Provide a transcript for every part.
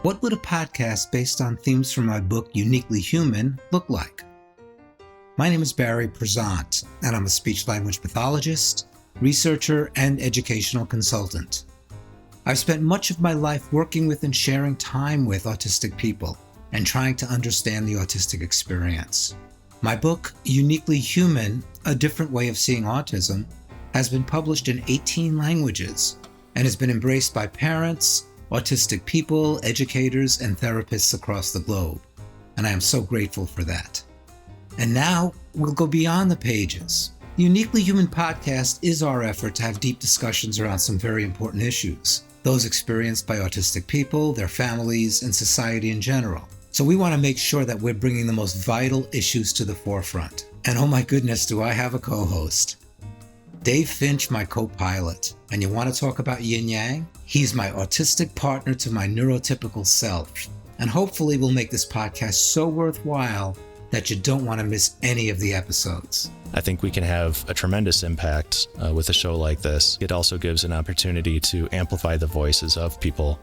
What would a podcast based on themes from my book, Uniquely Human, look like? My name is Barry Prizant, and I'm a speech-language pathologist, researcher, and educational consultant. I've spent much of my life working with and sharing time with autistic people and trying to understand the autistic experience. My book, Uniquely Human, A Different Way of Seeing Autism, has been published in 18 languages and has been embraced by parents, autistic people, educators, and therapists across the globe. And I am so grateful for that. And now we'll go beyond the pages. The Uniquely Human podcast is our effort to have deep discussions around some very important issues, those experienced by autistic people, their families, and society in general. So we want to make sure that we're bringing the most vital issues to the forefront. And oh my goodness, do I have a co-host. Dave Finch, my co-pilot. And you want to talk about yin yang? He's my autistic partner to my neurotypical self. And hopefully we'll make this podcast so worthwhile that you don't want to miss any of the episodes. I think we can have a tremendous impact with a show like this. It also gives an opportunity to amplify the voices of people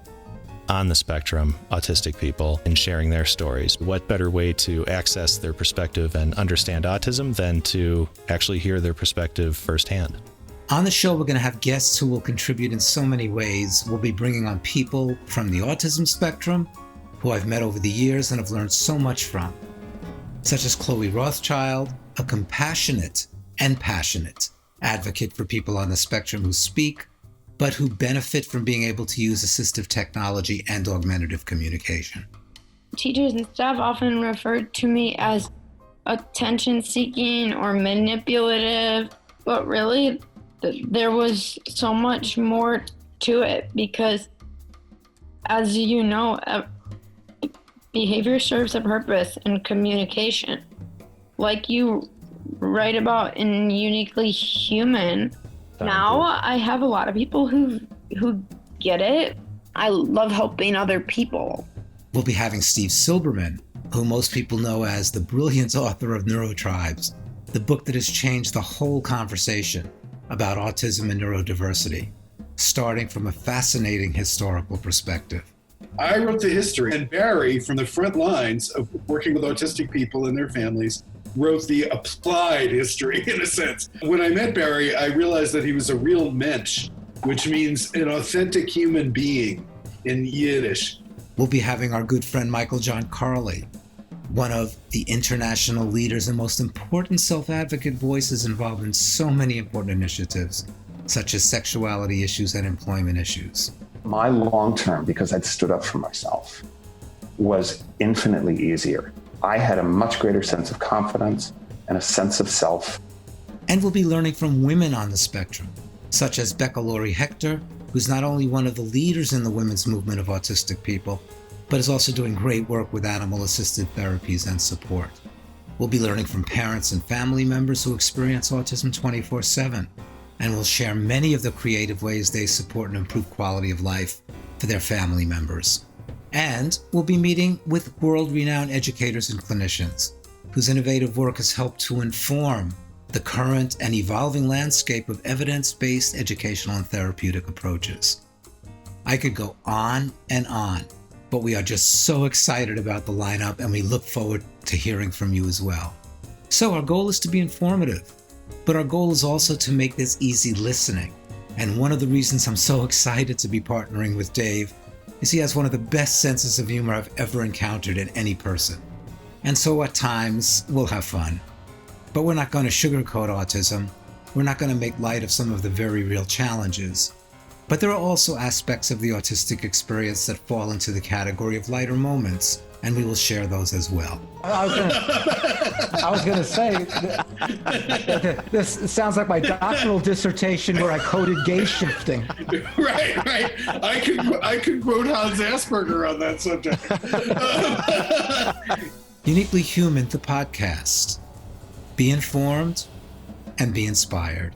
on the spectrum, autistic people, and sharing their stories. What better way to access their perspective and understand autism than to actually hear their perspective firsthand? On the show, we're going to have guests who will contribute in so many ways. We'll be bringing on people from the autism spectrum who I've met over the years and have learned so much from, such as Chloe Rothschild, a compassionate and passionate advocate for people on the spectrum who speak, but who benefit from being able to use assistive technology and augmentative communication. Teachers and staff often referred to me as attention-seeking or manipulative, but really there was so much more to it because, as you know, behavior serves a purpose in communication. Like you write about in Uniquely Human, now I have a lot of people who get it. I love helping other people. We'll be having Steve Silberman, who most people know as the brilliant author of Neurotribes, the book that has changed the whole conversation about autism and neurodiversity, starting from a fascinating historical perspective. I wrote the history, and Barry, from the front lines of working with autistic people and their families, wrote the applied history, in a sense. When I met Barry, I realized that he was a real mensch, which means an authentic human being in Yiddish. We'll be having our good friend Michael John Carley, one of the international leaders and most important self-advocate voices involved in so many important initiatives, such as sexuality issues and employment issues. My long-term, because I'd stood up for myself, was infinitely easier. I had a much greater sense of confidence and a sense of self. And we'll be learning from women on the spectrum, such as Becca Laurie Hector, who's not only one of the leaders in the women's movement of autistic people, but is also doing great work with animal-assisted therapies and support. We'll be learning from parents and family members who experience autism 24/7, and we'll share many of the creative ways they support and improve quality of life for their family members. And we'll be meeting with world-renowned educators and clinicians whose innovative work has helped to inform the current and evolving landscape of evidence-based educational and therapeutic approaches. I could go on and on, but we are just so excited about the lineup and we look forward to hearing from you as well. So our goal is to be informative, but our goal is also to make this easy listening. And one of the reasons I'm so excited to be partnering with Dave is he has one of the best senses of humor I've ever encountered in any person. And so at times, we'll have fun. But we're not going to sugarcoat autism. We're not going to make light of some of the very real challenges. But there are also aspects of the autistic experience that fall into the category of lighter moments, and we will share those as well. I was going to say, this sounds like my doctoral dissertation where I coded gay shifting. Right. I could quote Hans Asperger on that subject. Uniquely Human, the podcast. Be informed and be inspired.